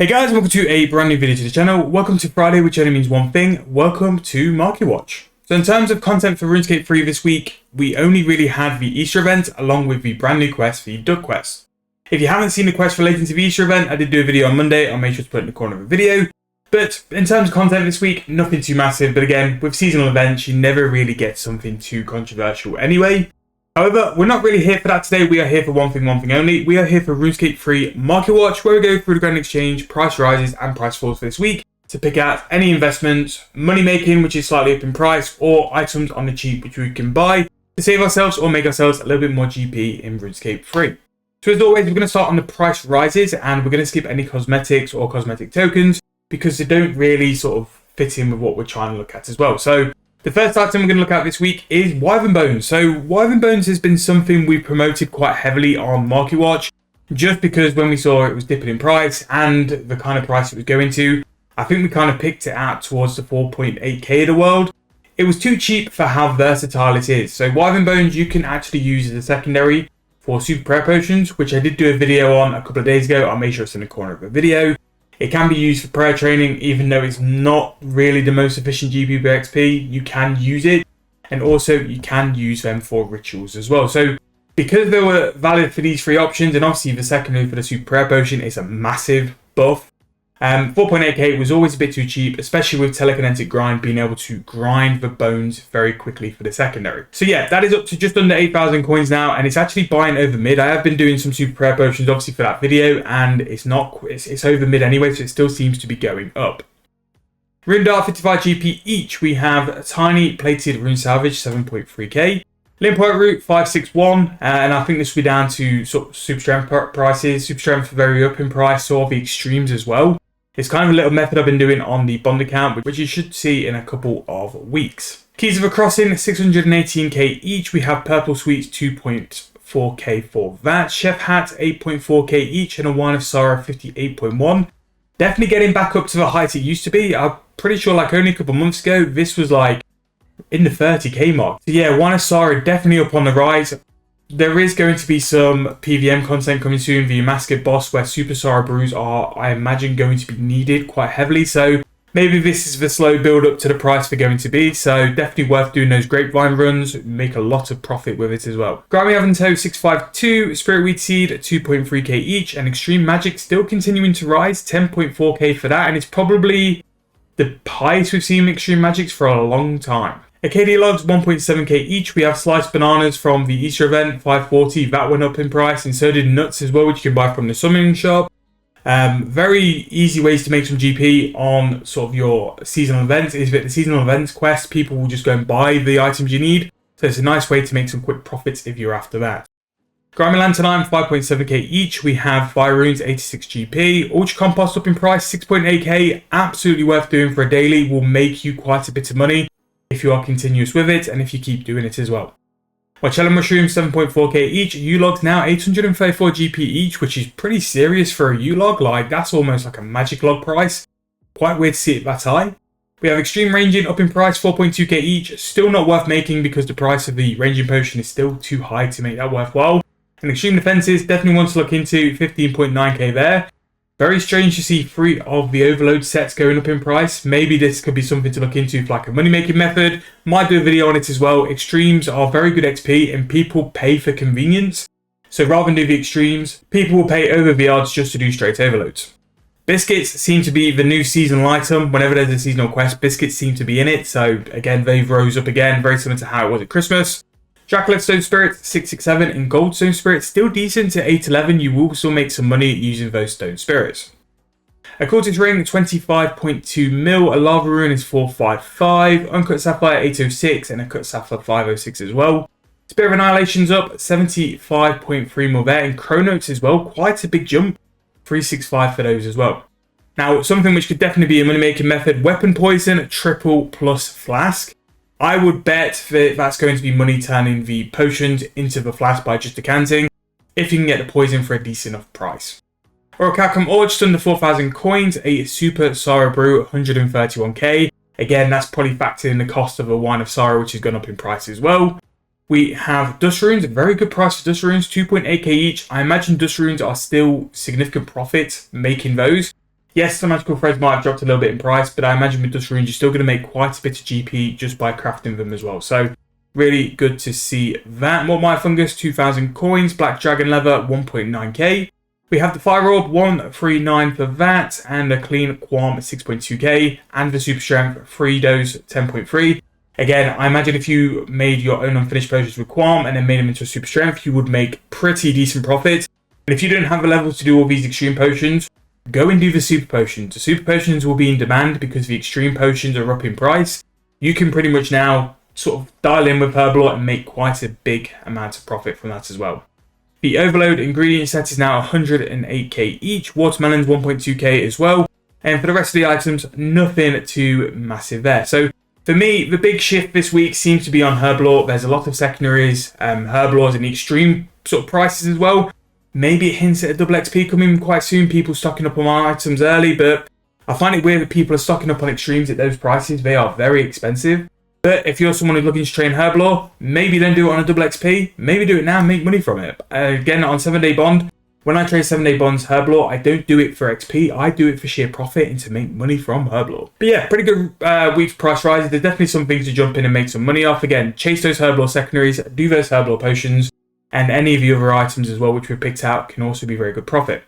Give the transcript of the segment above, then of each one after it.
Hey guys, welcome to a brand new video to the channel. Welcome to Friday, which only means one thing. Welcome to Marketwatch. So in terms of content for Runescape 3 this week, we only really had the Easter event along with the brand new quest, the Duck quest. If you haven't seen the quest relating to the Easter event, I did do a video on Monday. I'll make sure to put it in the corner of the video. But in terms of content this week, nothing too massive. But again, with seasonal events, you never really get something too controversial anyway. However, we're not really here for that today. We are here for one thing only. We are here for Runescape 3 Marketwatch, where we go through the grand exchange, price rises and price falls for this week to pick out any investments, money making, which is slightly up in price, or items on the cheap, which we can buy to save ourselves or make ourselves a little bit more GP in Runescape 3. So as always, we're going to start on the price rises, and we're going to skip any cosmetics or cosmetic tokens because they don't really sort of fit in with what we're trying to look at as well. So the first item we're going to look at this week is Wyvern Bones. So Wyvern Bones has been something we've promoted quite heavily on Marketwatch, just because when we saw it was dipping in price and the kind of price it was going to, I think we kind of picked it out towards the 4.8k of the world. It was too cheap for how versatile it is. So Wyvern Bones you can actually use as a secondary for super prayer potions, which I did do a video on a couple of days ago. I'll make sure it's in the corner of the video. It can be used for prayer training, even though it's not really the most efficient GP per XP. You can use it, and also you can use them for rituals as well. So because they were valid for these three options, and obviously the secondary for the super prayer potion is a massive buff. 4.8k was always a bit too cheap, especially with telekinetic grind being able to grind the bones very quickly for the secondary. So yeah, that is up to just under 8,000 coins now, and it's actually buying over mid. I have been doing some super prayer potions obviously for that video, and it's over mid anyway, so it still seems to be going up. Rune Dart 55 GP each. We have a tiny plated rune salvage 7.3k. Limp White Root 561, and I think this will be down to sort of super strength prices. Super strength very up in price, so are the extremes as well. It's kind of a little method I've been doing on the bond account, which you should see in a couple of weeks. Keys of a Crossing, 618k each. We have Purple Sweets, 2.4k for that. Chef Hat, 8.4k each. And a Wine of Sorrow, 58.1. Definitely getting back up to the height it used to be. I'm pretty sure like only a couple months ago, this was like in the 30k mark. So yeah, Wine of Sorrow definitely up on the rise. There is going to be some PVM content coming soon, the Mascot Boss, where Super Sorrow Brews are, I imagine, going to be needed quite heavily. So maybe this is the slow build up to the price they're going to be. So definitely worth doing those grapevine runs. Make a lot of profit with it as well. Grimy Aventoe 652, Spirit Weed Seed 2.3k each, and Extreme Magic still continuing to rise, 10.4k for that. And it's probably the highest we've seen Extreme Magics for a long time. Acadia Logs 1.7k each. We have Sliced Bananas from the Easter event, 540. That went up in price, and so did Nuts as well, which you can buy from the Summoning Shop. Very easy ways to make some GP on sort of your seasonal events is that the seasonal events quest, people will just go and buy the items you need. So it's a nice way to make some quick profits if you're after that. Grimy Lanternine 5.7k each. We have Fire Runes 86 GP. Ultra Compost up in price 6.8k. Absolutely worth doing for a daily. Will make you quite a bit of money if you are continuous with it and if you keep doing it as well. Marcello Mushrooms 7.4k each. U-Logs now 834 GP each, which is pretty serious for a U-Log. Like, that's almost like a magic log price. Quite weird to see it that high. We have Extreme Ranging up in price 4.2k each. Still not worth making because the price of the Ranging Potion is still too high to make that worthwhile. And Extreme Defenses, definitely want to look into, 15.9k there. Very strange to see 3 of the Overload sets going up in price. Maybe this could be something to look into for like a money-making method. Might do a video on it as well. Extremes are very good XP and people pay for convenience. So rather than do the extremes, people will pay over the odds just to do straight overloads. Biscuits seem to be the new seasonal item. Whenever there's a seasonal quest, biscuits seem to be in it. So again, they've rose up again, very similar to how it was at Christmas. Dracolet Stone Spirit 667 and Gold Stone Spirit still decent to 811. You will still make some money using those Stone Spirits. A Cortex Ring 25.2 mil. A Lava Rune is 455. Uncut Sapphire 806 and a Cut Sapphire 506 as well. Spirit of Annihilation's up 75.3 mil there, and Chronotes as well. Quite a big jump. 365 for those as well. Now, something which could definitely be a money making method: Weapon Poison triple plus Flask. I would bet that that's going to be money turning the potions into the flask by just decanting, if you can get the poison for a decent enough price. Orichalcum Ore just under 4,000 coins, a Super Sorrow Brew 131k. Again, that's probably factored in the cost of a Wine of Sorrow, which has gone up in price as well. We have Dust Runes, a very good price for Dust Runes, 2.8k each. I imagine Dust Runes are still significant profit making those. Yes, the magical threads might have dropped a little bit in price, but I imagine with dust runes, you're still going to make quite a bit of GP just by crafting them as well. So really good to see that. More my fungus, 2,000 coins. Black dragon leather, 1.9k. We have the fire orb, 139 for that, and a clean qualm, 6.2k, and the super strength, 3 dose, 10.3. Again, I imagine if you made your own unfinished potions with qualm and then made them into a super strength, you would make pretty decent profit. And if you don't have the level to do all these extreme potions, go and do the super potions. The super potions will be in demand because the extreme potions are up in price. You can pretty much now sort of dial in with Herbalore and make quite a big amount of profit from that as well. The overload ingredient set is now 108k each. Watermelons 1.2k as well. And for the rest of the items, nothing too massive there. So for me, the big shift this week seems to be on Herbalore. There's a lot of secondaries, Herbalores in the extreme sort of prices as well. Maybe it hints at a double XP coming quite soon, people stocking up on my items early, but I find it weird that people are stocking up on extremes at those prices. They are very expensive. But if you're someone who's looking to train Herbalore, maybe then do it on a double XP. Maybe do it now and make money from it. Again, on 7-day bond, when I trade 7-day bonds Herbalore, I don't do it for XP. I do it for sheer profit and to make money from Herbalore. But yeah, pretty good week's price rises. There's definitely some things to jump in and make some money off. Again, chase those Herbalore secondaries, do those Herbalore potions, and any of the other items as well, which we've picked out, can also be very good profit.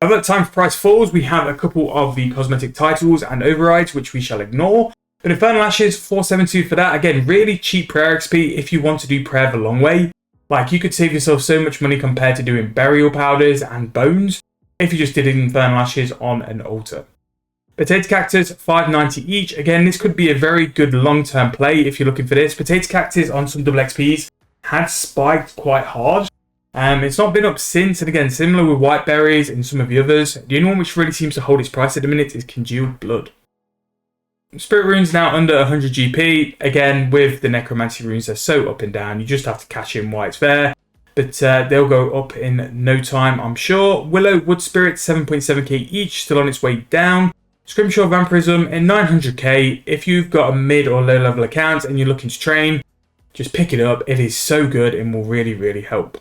Over time for price falls, we have a couple of the cosmetic titles and overrides, which we shall ignore. But Infernal Ashes, 472 for that. Again, really cheap prayer XP if you want to do prayer the long way. Like, you could save yourself so much money compared to doing burial powders and bones if you just did Infernal Ashes on an altar. Potato Cactus, 590 each. Again, this could be a very good long-term play if you're looking for this. Potato Cactus on some double XPs had spiked quite hard. It's not been up since, and again, similar with white berries and some of the others. The only one which really seems to hold its price at the minute is Congealed Blood. Spirit runes now under 100 GP. Again, with the necromancy runes, they're so up and down. You just have to cash in while it's there. But they'll go up in no time, I'm sure. Willow Wood Spirit, 7.7k each, still on its way down. Scrimshaw Vampirism in 900k. If you've got a mid or low level account and you're looking to train, just pick it up. It is so good and will really, really help.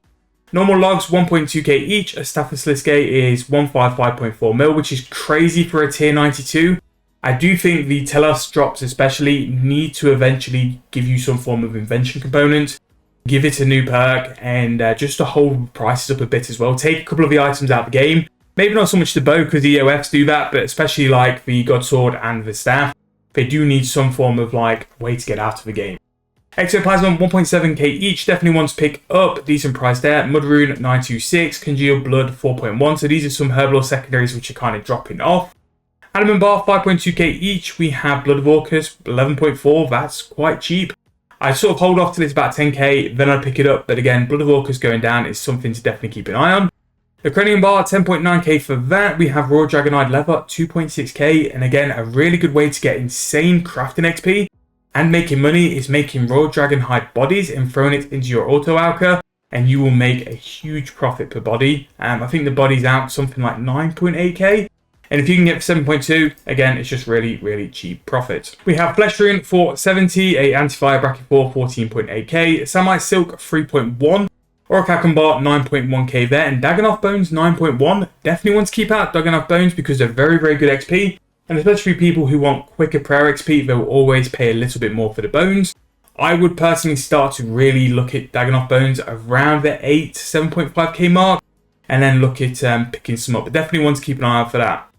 Normal logs, 1.2k each. A Staphysliske is 155.4 mil, which is crazy for a tier 92. I do think the Telos drops especially need to eventually give you some form of invention component. Give it a new perk and just to hold prices up a bit as well. Take a couple of the items out of the game. Maybe not so much the bow because the EOFs do that, but especially like the God Sword and the Staff. They do need some form of like way to get out of the game. Exoplasm 1.7k each, definitely one to pick up, decent price there. Mudrune 926, Congealed Blood 4.1, so these are some Herbalore secondaries which are kind of dropping off. Adamant Bar 5.2k each, we have Blood of Orcus 11.4, that's quite cheap. I sort of hold off till it's about 10k, then I'd pick it up, but again, Blood of Orcus going down is something to definitely keep an eye on. The Cranium Bar 10.9k for that, we have Raw Dragonite Leather 2.6k, and again, a really good way to get insane crafting XP. And making money is making raw dragon hide bodies and throwing it into your auto alka, and you will make a huge profit per body. I think the body's out something like 9.8k, and if you can get 7.2, again, it's just really, really cheap profit. We have Flesh Rune for 70, a Anti-Fire Bracket 4, 14.8k, Samite Silk 3.1, Orichalcum Bar 9.1k there, and Dagonoth Bones 9.1. Definitely want to keep out Dagonoth Bones because they're very, very good XP. And especially people who want quicker prayer XP, they'll always pay a little bit more for the bones. I would personally start to really look at Dagonoth Bones around the 8 to 7.5k mark, and then look at picking some up. But definitely want to keep an eye out for that.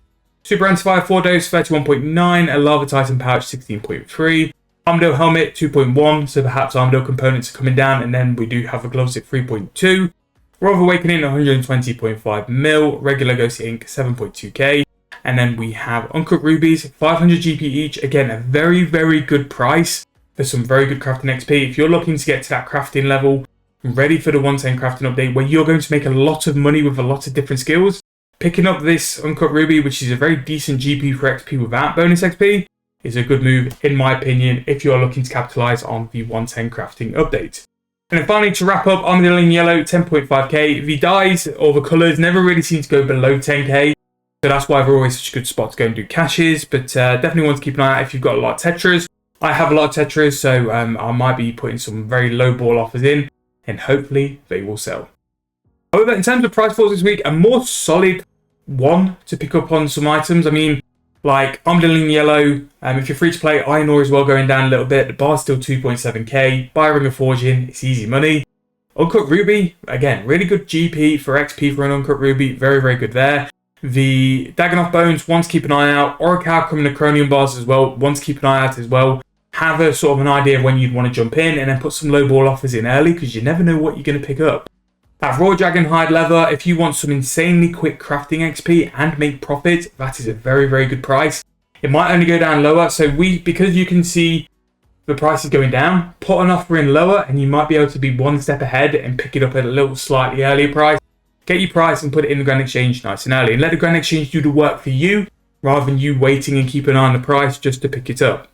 Super Anti-Fire 4 dose 31.9, a Lava Titan pouch 16.3, Armadale Helmet 2.1, so perhaps Armadale components are coming down, and then we do have a Gloves at 3.2. Roar of Awakening 120.5 mil, Regular Ghost Ink 7.2k. And then we have Uncooked Rubies, 500 GP each. Again, a very, very good price for some very good crafting XP. If you're looking to get to that crafting level, ready for the 110 crafting update, where you're going to make a lot of money with a lot of different skills, picking up this Uncooked Ruby, which is a very decent GP for XP without bonus XP, is a good move, in my opinion, if you're looking to capitalize on the 110 crafting update. And then finally, to wrap up, Armadillo in Yellow, 10.5k. The dyes or the colors never really seem to go below 10k. So that's why they're always such a good spot to go and do caches. But definitely want to keep an eye out if you've got a lot of Tetras. I have a lot of Tetras, so I might be putting some very low ball offers in, and hopefully they will sell. However, in terms of price falls this week, a more solid one to pick up on some items. I mean, like Armadillo Yellow, if you're free to play, Iron Ore as well going down a little bit. The bar's still 2.7k. Buy a Ring of Forging, it's easy money. Uncut Ruby, again, really good GP for XP for an Uncut Ruby. Very, very good there. The Dagganoth Bones, one to keep an eye out. Oracle coming to Chromium bars as well, one to keep an eye out as well. Have a sort of an idea of when you'd want to jump in and then put some low ball offers in early because you never know what you're going to pick up. Have Raw Dragon Hide Leather. If you want some insanely quick crafting XP and make profit, that is a very, very good price. It might only go down lower, so because you can see the price is going down, put an offer in lower and you might be able to be one step ahead and pick it up at a little slightly earlier price. Get your price and put it in the Grand Exchange nice and early, and let the Grand Exchange do the work for you rather than you waiting and keeping an eye on the price just to pick it up.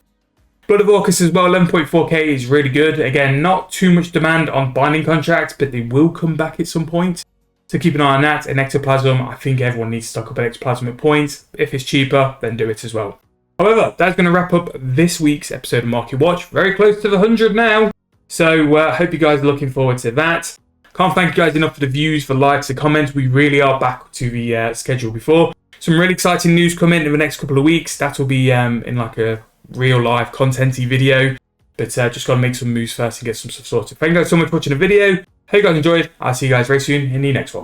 Blood of Orcus as well, 11.4k is really good. Again, not too much demand on binding contracts, but they will come back at some point. So keep an eye on that. And Ectoplasm, I think everyone needs to stock up an Ectoplasm at points. If it's cheaper, then do it as well. However, that's going to wrap up this week's episode of Market Watch. Very close to the 100 now. So hope you guys are looking forward to that. Can't thank you guys enough for the views, for likes, the comments. We really are back to the schedule before. Some really exciting news coming in the next couple of weeks. That will be in like a real life content-y video, but just got to make some moves first and get some stuff sorted. Thank you guys so much for watching the video. Hope you guys enjoyed. I'll see you guys very soon in the next one.